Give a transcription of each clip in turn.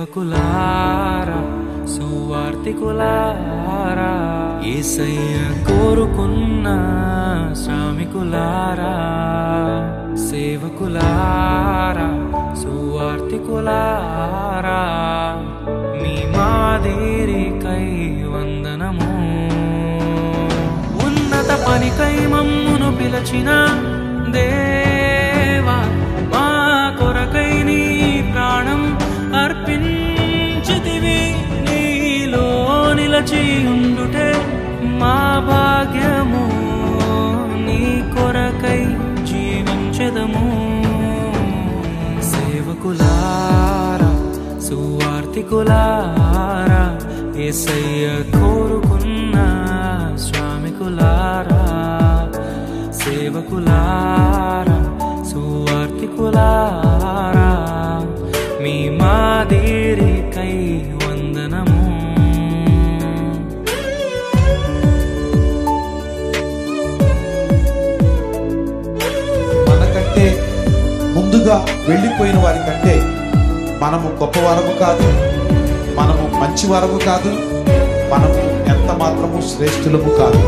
సేవకులారా సువార్తికులారా యేసయ్య కోరుకున్న శ్రామికులారా సేవకులారా సువార్తికులారా మీ మాదిరికై వందనము ఉన్నత పనికై మమ్మును పిలచిన దేవా మా కొరకై నీ ప్రాణం అర్పించితివి నీలో నిలచి ఉండుటే మా భాగ్యము నీ కొరకై జీవించెదము సేవకులారా సువార్తికులారా యేసయ్య కోరుకున్న శ్రామికులారా సేవకులారా సువార్తికులారా మీ మాదిరికై వందనము మనకంటే ముందుగా వెళ్ళిపోయిన వారి కంటే మనము గొప్పవారము కాదు, మనము మంచివారము కాదు, మనము ఎంత మాత్రము శ్రేష్ఠులము కాదు.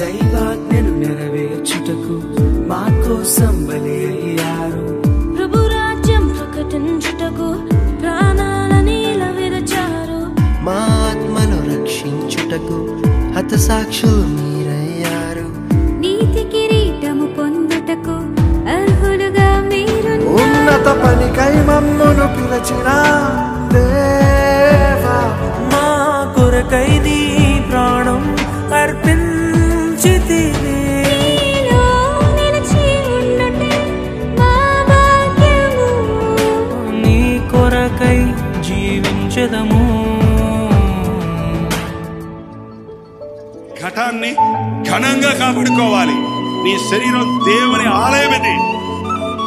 దైవాజ్ఞను నెరవేర్చుటకు మా కోసం బలి అయ్యారు. ప్రభు రాజ్యం ప్రకటించుటకు ప్రాణాలనీల విరచారు. మా ఆత్మను రక్షించుటకు హతసాక్షులు మీరయ్యారు. నీతి కిరీటము పొందుటకు అర్హులుగా మీరు. ఉన్నత పనికై మమ్మును పిలచిన దేవా మా కొరకై నీ ప్రాణం అర్పించితివి నీలో నిలిచి ఉండుటే మా భాగ్యము నీ కొరకై జీవించెదము ఘటాన్ని ఘనంగా కాపాడుకోవాలి. నీ శరీరం దేవుని ఆలయం ఇది.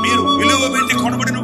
మీరు విలువ పెట్టి కొనబడిన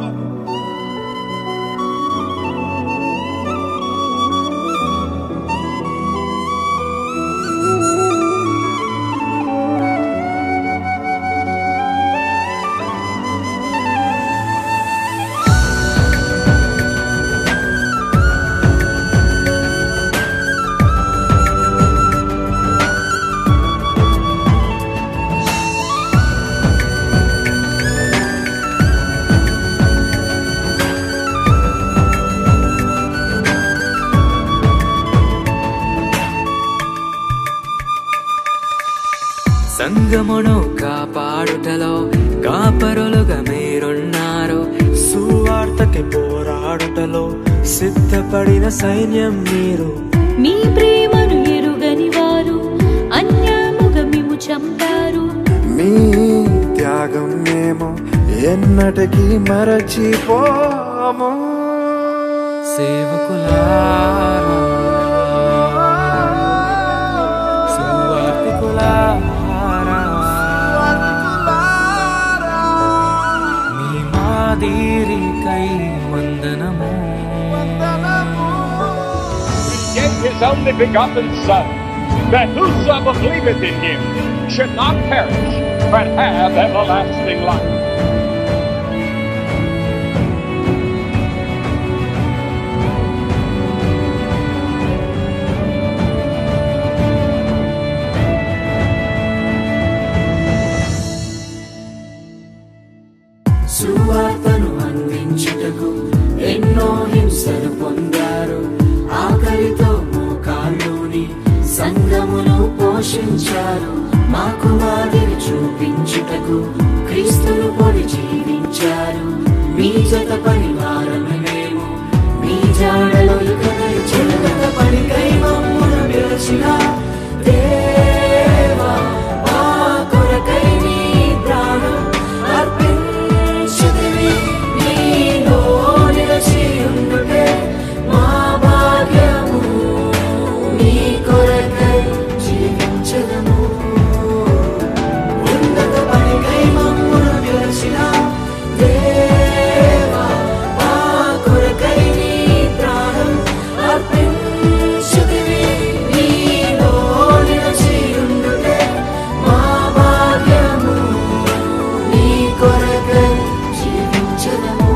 సంగమును కాపాడుటలో కాపరులుగా మీరున్నారు. సువార్తకి పోరాడుటలో సిద్ధపడిన సైన్యం మీరు. మీ ప్రేమను ఎరుగని వారు అన్యాయముగా మిమ్ము చంపారు. మీ త్యాగం మేము ఎన్నటికీ మరచిపోము. సేవకులారా సువార్తికులారా మీ మాదిరికై వందనము. He gave his only begotten Son, that whosoever believeth in him should not perish, but have everlasting life. సువార్తను అందించుటకు ఎన్నో హింసలు పొందారు. ఆకలితో మోకాళ్ళుని సంఘమును పోషించారు. మాకు మాదిరి చూపించుటకు క్రీస్తును పొడి జీవించారు మీ జత పరివారమే మేము మీ జాడలో ఇక చిన్నత పనికై మమ్మును పిలిచిన దేవా మా కొరకై నీ ప్రాణం అర్పించితివి నీలో నిలిచి ఉండుటే మా భాగ్యము నీ కొరకై జీవించదము ఉన్నత పనికై మమ్మును పిలిచిన దేవా మా కొరకై నీ ప్రాణం అర్పించితివి నీలో నిలిచి ఉండుటే మా భాగ్యము నీ కొరకై జీవించదము